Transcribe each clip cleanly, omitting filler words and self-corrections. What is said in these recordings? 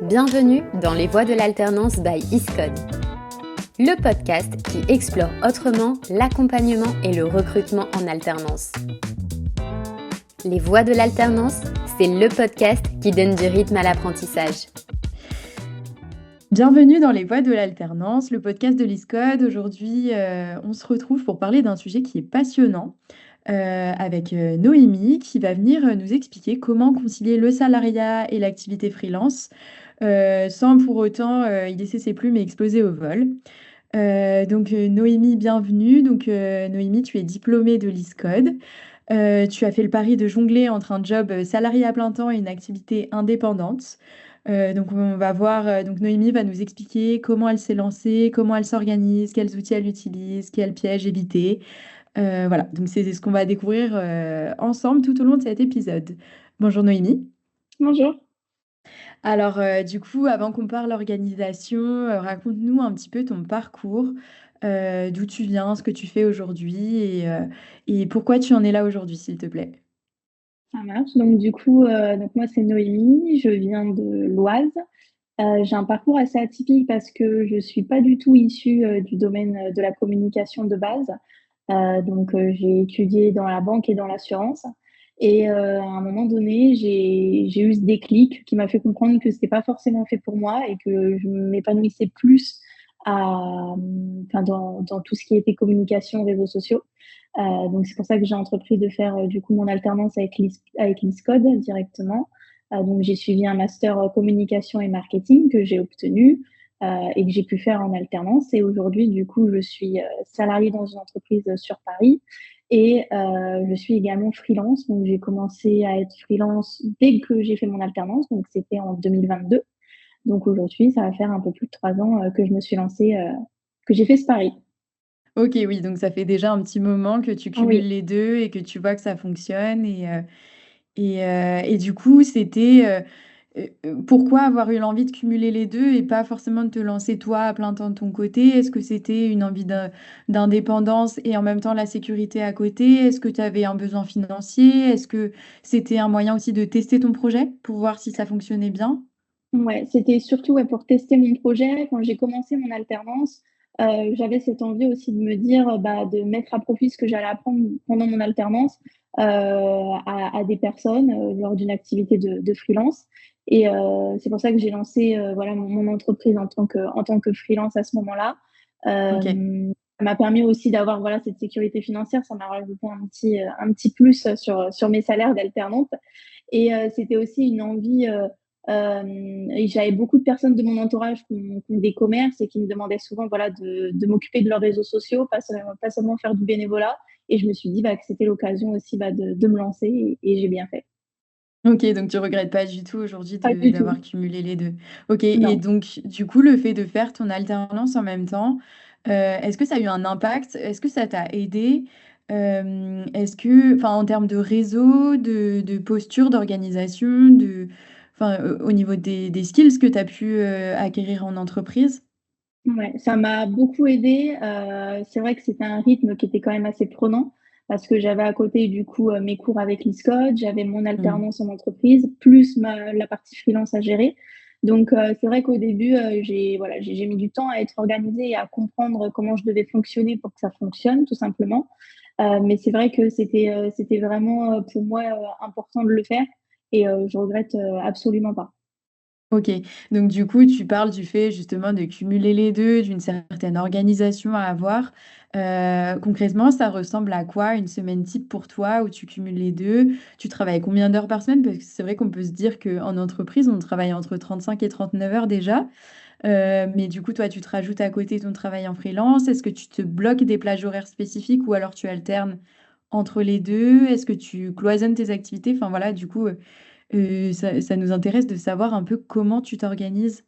Bienvenue dans Les Voies de l'Alternance by ISCODE, le podcast qui explore autrement l'accompagnement et le recrutement en alternance. Les Voies de l'Alternance, c'est le podcast qui donne du rythme à l'apprentissage. Bienvenue dans Les Voies de l'Alternance, le podcast de l'ISCODE. Aujourd'hui, on se retrouve pour parler d'un sujet qui est passionnant avec Noémie qui va venir nous expliquer comment concilier le salariat et l'activité freelance sans pour autant y laisser ses plumes et exploser au vol. Noémie, bienvenue. Noémie, tu es diplômée de l'ISCODE. Tu as fait le pari de jongler entre un job salarié à plein temps et une activité indépendante. On va voir, donc Noémie va nous expliquer comment elle s'est lancée, comment elle s'organise, quels outils elle utilise, quels pièges éviter. Voilà, donc c'est ce qu'on va découvrir ensemble tout au long de cet épisode. Bonjour Noémie. Bonjour. Alors, du coup, avant qu'on parle organisation, raconte-nous un petit peu ton parcours, d'où tu viens, ce que tu fais aujourd'hui et pourquoi tu en es là aujourd'hui, s'il te plaît? Ça marche. Donc moi c'est Noémie, je viens de l'Oise. J'ai un parcours assez atypique parce que je suis pas du tout issue, du domaine, de la communication de base. J'ai étudié dans la banque et dans l'assurance à un moment donné, j'ai eu ce déclic qui m'a fait comprendre que c'était pas forcément fait pour moi et que je m'épanouissais plus dans tout ce qui était communication, réseaux sociaux. Donc c'est pour ça que j'ai entrepris de faire, du coup, mon alternance avec l'ISCODE directement. Donc j'ai suivi un master, communication et marketing que j'ai obtenu, et que j'ai pu faire en alternance et aujourd'hui, du coup, je suis, salariée dans une entreprise, sur Paris je suis également freelance. Donc j'ai commencé à être freelance dès que j'ai fait mon alternance, donc c'était en 2022. Donc aujourd'hui, ça va faire un peu plus de 3 ans, que je me suis lancée, que j'ai fait ce pari. OK, oui, donc ça fait déjà un petit moment que tu cumules Oui. les 2 et que tu vois que ça fonctionne et du coup, pourquoi avoir eu l'envie de cumuler les 2 et pas forcément de te lancer toi à plein temps de ton côté? Est-ce que c'était une envie d'indépendance et en même temps la sécurité à côté? Est-ce que tu avais un besoin financier? Est-ce que c'était un moyen aussi de tester ton projet pour voir si ça fonctionnait bien? Ouais, c'était surtout, ouais, pour tester mon projet. Quand j'ai commencé mon alternance, j'avais cette envie aussi de me dire, de mettre à profit ce que j'allais apprendre pendant mon alternance, à des personnes, lors d'une activité de freelance c'est pour ça que j'ai lancé, voilà, mon entreprise en tant que freelance à ce moment-là. OK. Ça m'a permis aussi d'avoir, voilà, cette sécurité financière. Ça m'a rajouté un petit plus, sur mes salaires d'alternante c'était aussi une envie, et j'avais beaucoup de personnes de mon entourage qui ont des commerces et qui me demandaient souvent, voilà, de m'occuper de leurs réseaux sociaux, pas seulement faire du bénévolat et je me suis dit, que c'était l'occasion aussi, de me lancer et j'ai bien fait. OK, donc tu regrettes pas du tout aujourd'hui Pas de du d'avoir tout, cumulé les 2. OK et non. donc du coup, le fait de faire ton alternance en même temps, est-ce que ça a eu un impact? Est-ce que ça t'a aidé? Est-ce que enfin, en termes de réseau, de posture, d'organisation, au niveau des skills que tu as pu, acquérir en entreprise? Ouais, ça m'a beaucoup aidée, c'est vrai que c'était un rythme qui était quand même assez prenant parce que j'avais à côté du coup, mes cours avec l'ISCODE, j'avais mon Mmh. alternance en entreprise, plus la partie freelance à gérer. C'est vrai qu'au début, j'ai mis du temps à être organisée et à comprendre comment je devais fonctionner pour que ça fonctionne tout simplement. Mais c'est vrai que c'était vraiment, pour moi, important de le faire je regrette, absolument pas. OK. Donc du coup, tu parles du fait justement de cumuler les 2, d'une certaine organisation à avoir. Concrètement, ça ressemble à quoi une semaine type pour toi où tu cumules les 2? Tu travailles combien d'heures par semaine? Parce que c'est vrai qu'on peut se dire qu'en entreprise, on travaille entre 35 et 39 heures déjà. Mais du coup, toi, tu te rajoutes à côté ton travail en freelance. Est-ce que tu te bloques des plages horaires spécifiques ou alors tu alternes entre les 2? Est-ce que tu cloisonnes tes activités? Enfin voilà, du coup, ça nous intéresse de savoir un peu comment tu t'organises.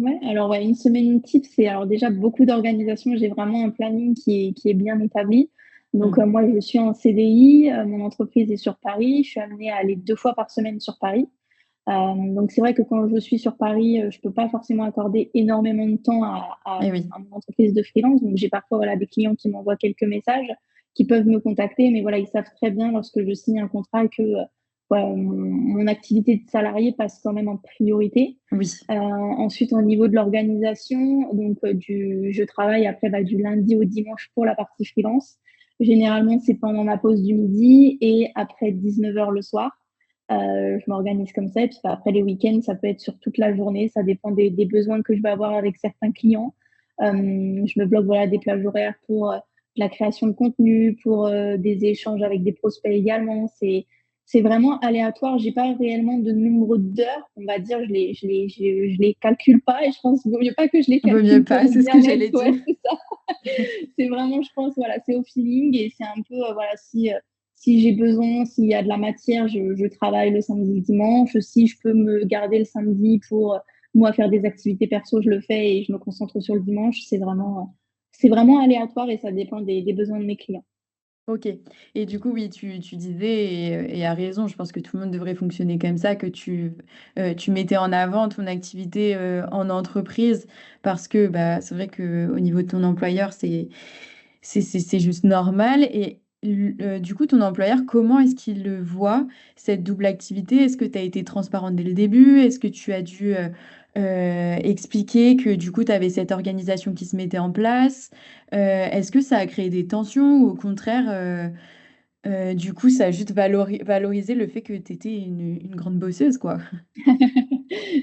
Ouais, alors ouais, une semaine type, c'est alors déjà beaucoup d'organisation. J'ai vraiment un planning qui est bien établi. Mmh. Moi, je suis en CDI, mon entreprise est sur Paris. Je suis amenée à aller 2 fois par semaine sur Paris. C'est vrai que quand je suis sur Paris, je peux pas forcément accorder énormément de temps Eh oui. à mon entreprise de freelance. Donc j'ai parfois, voilà, des clients qui m'envoient quelques messages, qui peuvent me contacter, mais voilà, ils savent très bien lorsque je signe un contrat que, mon activité de salarié passe quand même en priorité. Oui. Ensuite, au niveau de l'organisation, donc je travaille après du lundi au dimanche pour la partie freelance. Généralement, c'est pendant ma pause du midi et après 19h le soir. Je m'organise comme ça. Et puis après les week-ends, ça peut être sur toute la journée. Ça dépend des besoins que je vais avoir avec certains clients. Je me bloque voilà, des plages horaires pour la création de contenu, pour des échanges avec des prospects également. C'est vraiment aléatoire. J'ai pas réellement de nombre d'heures, on va dire. Je les calcule pas et je pense qu'il vaut mieux pas que je les Vaut mieux calcule pour pas, c'est ce bien que j'allais être. dire. Ouais, c'est ça. C'est vraiment, je pense, voilà, c'est au feeling et c'est un peu, voilà, si j'ai besoin, s'il y a de la matière, je travaille le samedi, le dimanche. Si je peux me garder le samedi pour moi faire des activités perso, je le fais et je me concentre sur le dimanche. C'est vraiment aléatoire et ça dépend des besoins de mes clients. OK, et du coup, oui, tu disais et à raison, je pense que tout le monde devrait fonctionner comme ça, que tu mettais en avant ton activité, en entreprise parce que, bah, c'est vrai qu'au niveau de ton employeur, c'est juste normal et du coup, ton employeur, comment est-ce qu'il le voit, cette double activité? Est-ce que tu as été transparente dès le début? Est-ce que tu as dû, expliquer que du coup, tu avais cette organisation qui se mettait en place? Est-ce que ça a créé des tensions ou au contraire, du coup, ça a juste valorisé le fait que tu étais une grande bosseuse, quoi?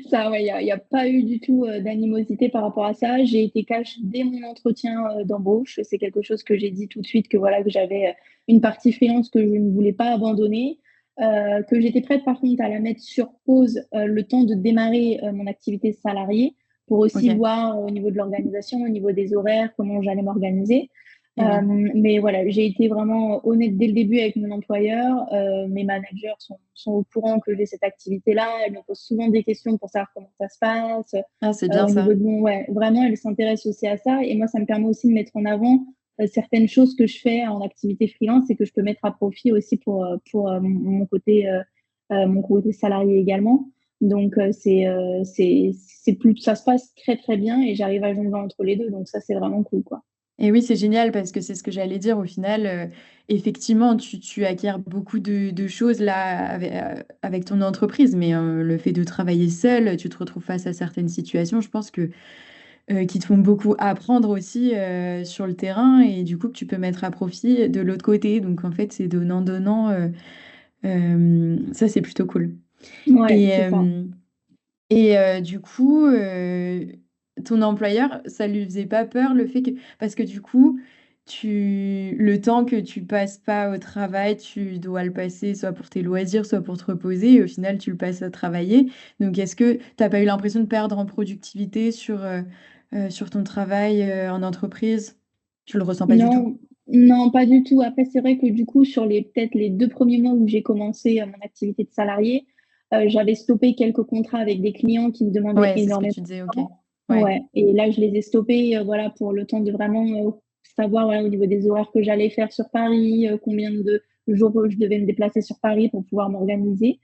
Ça, ouais, il y a pas eu du tout, d'animosité par rapport à ça. J'ai été cash dès mon entretien, d'embauche. C'est quelque chose que j'ai dit tout de suite que voilà, que j'avais, une partie freelance que je ne voulais pas abandonner, que j'étais prête par contre à la mettre sur pause, le temps de démarrer, mon activité salariée pour aussi OK, voir au niveau de l'organisation, au niveau des horaires, comment j'allais m'organiser. et oui. Mais voilà, j'ai été vraiment honnête dès le début avec mon employeur. Mes managers sont au courant que j'ai cette activité-là. Elles me posent souvent des questions pour savoir comment ça se passe. Ah, c'est bien Au ça. niveau de ouais, vraiment, elles s'intéressent aussi à ça. Et moi, ça me permet aussi de mettre en avant certaines choses que je fais en activité freelance et que je peux mettre à profit aussi pour mon côté salarié également. Donc, ça se passe très, très bien et j'arrive à jongler entre les deux. Donc, ça, c'est vraiment cool, quoi. Et oui, c'est génial parce que c'est ce que j'allais dire au final, effectivement, tu acquiers beaucoup de choses là avec ton entreprise, mais le fait de travailler seul, tu te retrouves face à certaines situations, je pense que, qui te font beaucoup apprendre aussi, sur le terrain et du coup que tu peux mettre à profit de l'autre côté. Donc en fait, c'est donnant-donnant, ça c'est plutôt cool. Ouais, Et c'est ça. hem et du coup, ton employeur, ça lui faisait pas peur le fait que parce que du coup, le temps que tu passes pas au travail, tu dois le passer soit pour tes loisirs, soit pour te reposer et au final, tu le passes à travailler. Donc est-ce que tu as pas eu l'impression de perdre en productivité sur ton travail, en entreprise? Tu le ressens pas du tout? Non, non, pas du tout. Après, c'est vrai que du coup, sur peut-être les 2 premiers mois où j'ai commencé, mon activité de salarié, j'avais stoppé quelques contrats avec des clients qui me demandaient Ouais, c'est ce que énormément tu disais, de OK. temps. Ouais. Ouais, et là, je les ai stoppés, voilà, pour le temps de vraiment, savoir, voilà, au niveau des horaires que j'allais faire sur Paris, combien de jours, je devais me déplacer sur Paris pour pouvoir m'organiser.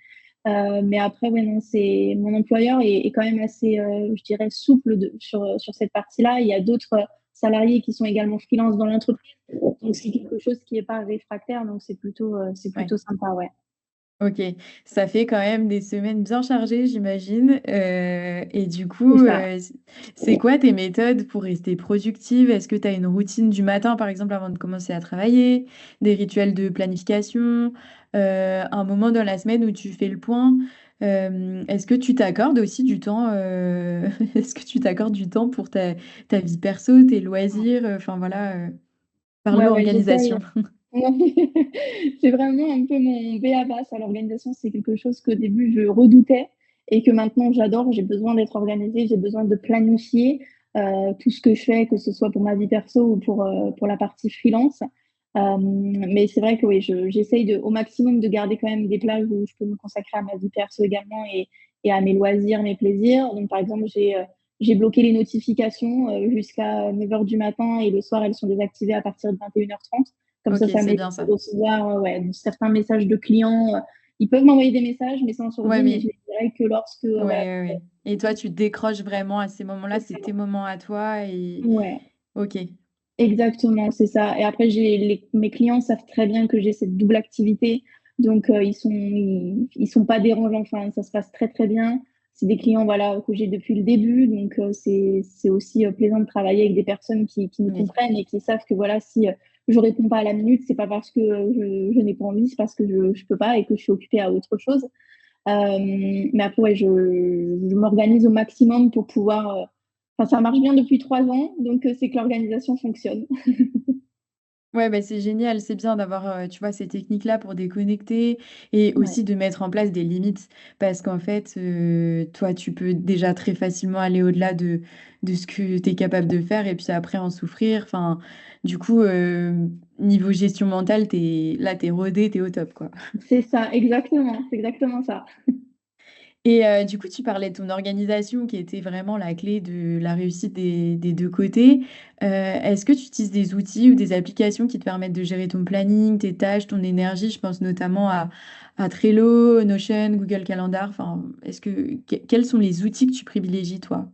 Mais après, ouais, non, c'est mon employeur est quand même assez, je dirais souple sur cette partie-là. Il y a d'autres, salariés qui sont également freelance dans l'entreprise. Donc c'est quelque chose qui est pas réfractaire, donc c'est Ouais. plutôt sympa, ouais. OK. Ça fait quand même des semaines bien chargées, j'imagine, et du C'est coup, ça. c'est quoi tes méthodes pour rester productive? Est-ce que tu as une routine du matin, par exemple, avant de commencer à travailler? Des rituels de planification? Un moment dans la semaine où tu fais le point? Est-ce que tu t'accordes aussi du temps, est-ce que tu t'accordes du temps pour ta vie perso, tes loisirs? Enfin voilà, Ouais, parle-nous ouais, j'essaye. organisation. C'est vraiment un peu mon b.a.-ba, ça, l'organisation, c'est quelque chose qu'au début je redoutais et que maintenant j'adore. J'ai besoin d'être organisée, j'ai besoin de planifier, tout ce que je fais, que ce soit pour ma vie perso ou pour la partie freelance. Mais c'est vrai que oui, j'essaye au maximum de garder quand même des plages où je peux me consacrer à ma vie perso également et à mes loisirs, mes plaisirs. Donc par exemple, j'ai bloqué les notifications, jusqu'à 9h du matin et le soir, elles sont désactivées à partir de 21h30. Comme OK, ça c'est m'évite bien de ça. recevoir, ouais, certains messages de clients. Ils peuvent m'envoyer des messages, mais c'est en Ouais, sourdine et je mais les dirai que lorsque, ouais, voilà, ouais, ouais. Et toi, tu te décroches vraiment à ces moments-là, c'est c'est ça. tes moments à toi et Ouais. OK. Exactement, c'est ça et après mes clients savent très bien que j'ai cette double activité. Donc, ils sont pas dérangeants. Enfin, ça se passe très, très bien. C'est des clients, voilà, que j'ai depuis le début. Donc, c'est aussi plaisant de travailler avec des personnes qui me Oui. comprennent et qui savent que, voilà, si je réponds pas à la minute, c'est pas parce que je n'ai pas envie, c'est parce que je peux pas et que je suis occupée à autre chose. Mais après, ouais, je m'organise au maximum pour pouvoir. Enfin, ça marche bien depuis 3 ans, donc c'est que l'organisation fonctionne. Ouais, bah, c'est génial, c'est bien d'avoir, tu vois, ces techniques-là pour déconnecter et Ouais. aussi de mettre en place des limites. Parce qu'en fait, toi, tu peux déjà très facilement aller au-delà de ce que tu es capable de faire et puis après en souffrir. Enfin, du coup, niveau gestion mentale, tu es rodée, tu es au top, quoi. C'est ça, exactement, c'est exactement ça. Et du coup, tu parlais de ton organisation qui était vraiment la clé de la réussite des 2 côtés. Est-ce que tu utilises des outils ou des applications qui te permettent de gérer ton planning, tes tâches, ton énergie? Je pense notamment à Trello, Notion, Google Calendar. Enfin, quels sont les outils que tu privilégies, toi?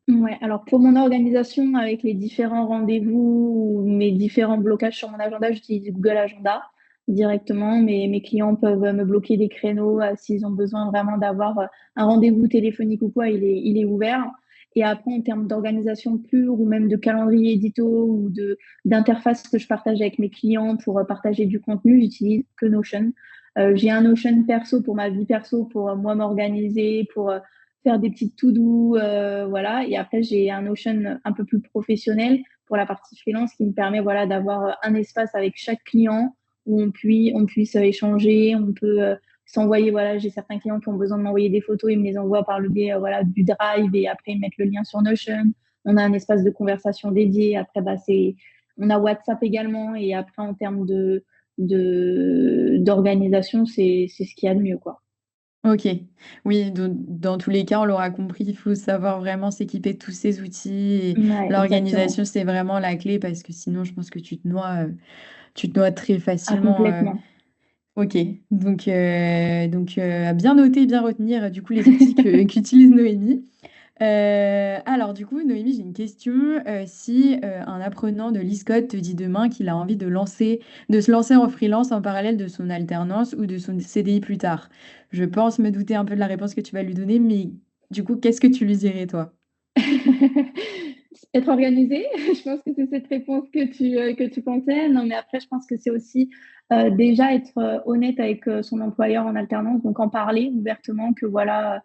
Ouais, alors pour mon organisation avec les différents rendez-vous ou mes différents blocages sur mon agenda, j'utilise Google Agenda directement. Mes clients peuvent me bloquer des créneaux s'ils ont besoin vraiment d'avoir un rendez-vous téléphonique ou quoi, il est ouvert. Et après, en termes d'organisation pure ou même de calendrier édito ou d'interface que je partage avec mes clients pour partager du contenu, j'utilise que Notion. J'ai un Notion perso pour ma vie perso, pour moi m'organiser, pour faire des petites to-do, voilà. Et après, j'ai un Notion un peu plus professionnel pour la partie freelance qui me permet, voilà, d'avoir un espace avec chaque client où on puisse échanger, on peut s'envoyer, voilà, j'ai certains clients qui ont besoin de m'envoyer des photos, ils me les envoient par le biais, voilà, du Drive et après ils mettent le lien sur Notion. On a un espace de conversation dédié. Après, bah, on a WhatsApp également. Et après, en termes d'organisation, c'est ce qu'il y a de mieux, quoi. OK. Oui, dans tous les cas, on l'aura compris, il faut savoir vraiment s'équiper de tous ces outils et Ouais, exactement. l'organisation, c'est vraiment la clé parce que sinon, je pense que tu te noies très Ah, facilement. complètement. OK. À bien noter, bien retenir, du coup, les outils que qu'utilise Noémie. Alors du coup, Noémie, j'ai une question. Si, un apprenant de l'ISCOD te dit demain qu'il a envie de se lancer en freelance en parallèle de son alternance ou de son CDI plus tard. Je pense me douter un peu de la réponse que tu vas lui donner, mais du coup, qu'est-ce que tu lui dirais, toi? Être organisé, je pense que c'est cette réponse que tu pensais. Non, mais après, je pense que c'est aussi déjà être honnête avec son employeur en alternance, donc en parler ouvertement que voilà,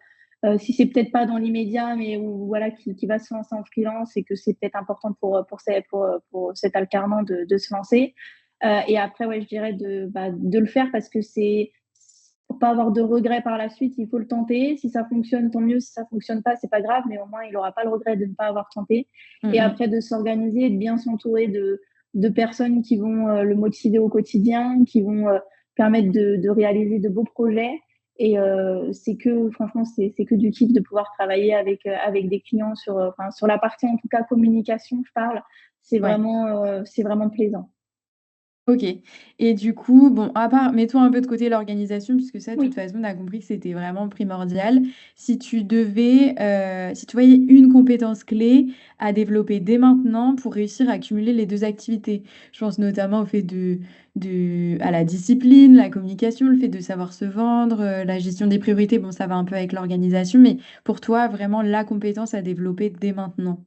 si c'est peut-être pas dans l'immédiat, mais ou voilà, qui va se lancer en freelance et que c'est peut-être important pour cet alternant de se lancer. Et après, ouais, je dirais de le faire parce que c'est pour pas avoir de regrets par la suite, il faut le tenter. Si ça fonctionne, tant mieux. Si ça fonctionne pas, c'est pas grave, mais au moins, il aura pas le regret de ne pas avoir tenté. Mmh Et mh. après, de s'organiser et de bien s'entourer de personnes qui vont le motiver au quotidien, qui vont permettre de réaliser de beaux projets. Et c'est que, franchement, c'est que du kiff de pouvoir travailler avec des clients enfin, sur la partie, en tout cas, communication, je parle. Ouais. C'est vraiment plaisant. OK. Et du coup, bon, à part mettons un peu de côté l'organisation puisque ça, de toute Oui. façon, on a compris que c'était vraiment primordial. Si tu voyais une compétence clé à développer dès maintenant pour réussir à cumuler les 2 activités. Je pense notamment au fait à la discipline, la communication, le fait de savoir se vendre, la gestion des priorités. Bon, ça va un peu avec l'organisation, mais pour toi, vraiment la compétence à développer dès maintenant?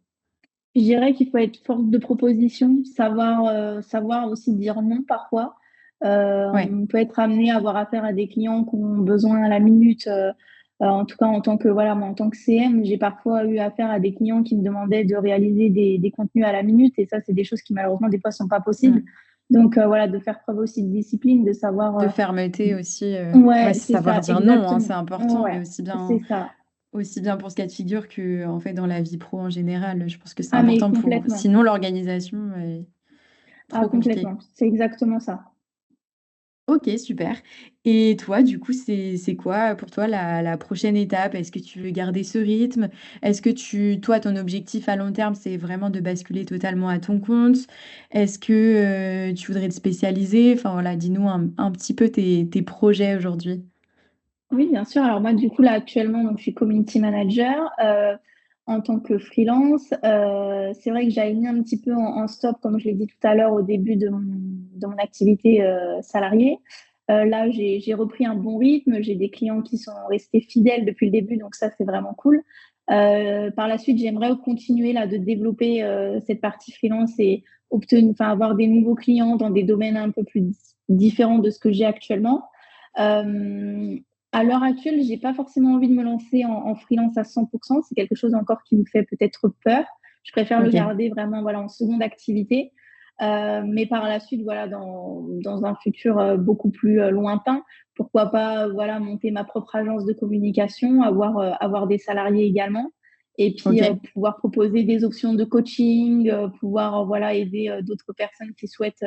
Je dirais qu'il faut être force de proposition, savoir aussi dire non parfois. Ouais. On peut être amené à avoir affaire à des clients qui ont besoin à la minute, en tout cas en tant que voilà, moi en tant que CM, j'ai parfois eu affaire à des clients qui me demandaient de réaliser des contenus à la minute et ça, c'est des choses qui malheureusement des fois sont pas possibles. Mmh. Donc voilà, de faire preuve aussi de discipline, de savoir, De fermeté aussi, ouais, ouais, c'est c'est savoir ça, dire non, hein, c'est exactement. important, mais Ouais, c'est ça. aussi bien pour ce cas de figure que en fait, dans la vie pro en général. Je pense que c'est Ah mais important pour complètement. sinon l'organisation est Ah trop compliqué. complètement, c'est exactement ça. OK, super. Et toi, du coup, c'est quoi pour toi la prochaine étape? Est-ce que tu veux garder ce rythme? Est-ce que toi, ton objectif à long terme, c'est vraiment de basculer totalement à ton compte? Est-ce que, tu voudrais te spécialiser? Enfin voilà, dis-nous un petit peu tes projets aujourd'hui. Oui, bien sûr. Alors moi, du coup, là, actuellement, donc, je suis community manager en tant que freelance. C'est vrai que j'avais mis un petit peu en stop, comme je l'ai dit tout à l'heure, au début de mon activité salariée. Là, j'ai repris un bon rythme. J'ai des clients qui sont restés fidèles depuis le début, donc ça, c'est vraiment cool. Par la suite, j'aimerais continuer là de développer cette partie freelance et avoir des nouveaux clients dans des domaines un peu plus différents de ce que j'ai actuellement. À l'heure actuelle, j'ai pas forcément envie de me lancer en freelance à 100%. C'est quelque chose encore qui me fait peut-être peur. Je préfère le Ok. garder vraiment voilà, en seconde activité. Mais par la suite, voilà, dans un futur beaucoup plus lointain, pourquoi pas voilà, monter ma propre agence de communication, avoir des salariés également, et puis Ok. pouvoir proposer des options de coaching, pouvoir voilà, aider d'autres personnes qui souhaitent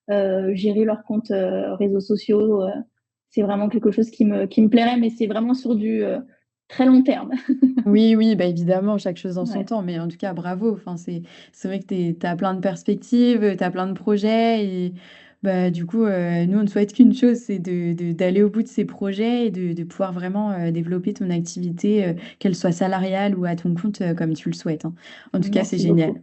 gérer leurs comptes réseaux sociaux. C'est vraiment quelque chose qui me plairait, mais c'est vraiment sur du très long terme. Oui, oui, bah, évidemment, chaque chose en son Ouais. temps, mais en tout cas, bravo. Enfin, c'est vrai que tu as plein de perspectives, tu as plein de projets et bah, du coup, nous, on ne souhaite qu'une chose, c'est d'aller au bout de ces projets et de pouvoir vraiment développer ton activité, qu'elle soit salariale ou à ton compte, comme tu le souhaites, hein. En tout cas, c'est Merci génial. beaucoup.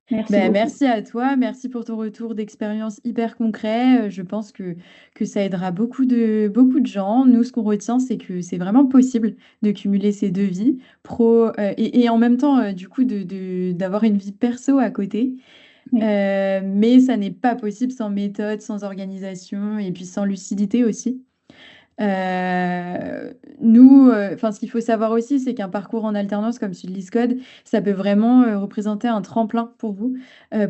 Merci Ben, beaucoup. merci à toi, merci pour ton retour d'expérience hyper concret. Je pense que ça aidera beaucoup de gens. Nous, ce qu'on retient, c'est que c'est vraiment possible de cumuler ces deux vies, pro et en même temps, du coup, d'avoir une vie perso à côté. Oui. Mais ça n'est pas possible sans méthode, sans organisation et puis sans lucidité aussi. Nous, enfin, ce qu'il faut savoir aussi, c'est qu'un parcours en alternance comme celui de l'ISCODE, ça peut vraiment représenter un tremplin pour vous,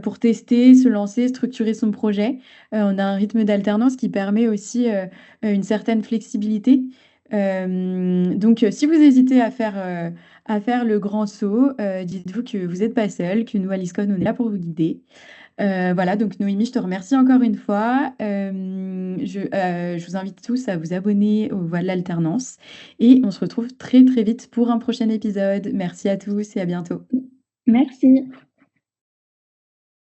pour tester, se lancer, structurer son projet. On a un rythme d'alternance qui permet aussi une certaine flexibilité. Donc, si vous hésitez à faire le grand saut, dites-vous que vous n'êtes pas seul, que nous, à l'ISCODE, on est là pour vous guider. Voilà, donc Noémie, je te remercie encore une fois. Je vous invite tous à vous abonner aux Voix de l'Alternance et on se retrouve très très vite pour un prochain épisode. Merci à tous et à bientôt. Merci.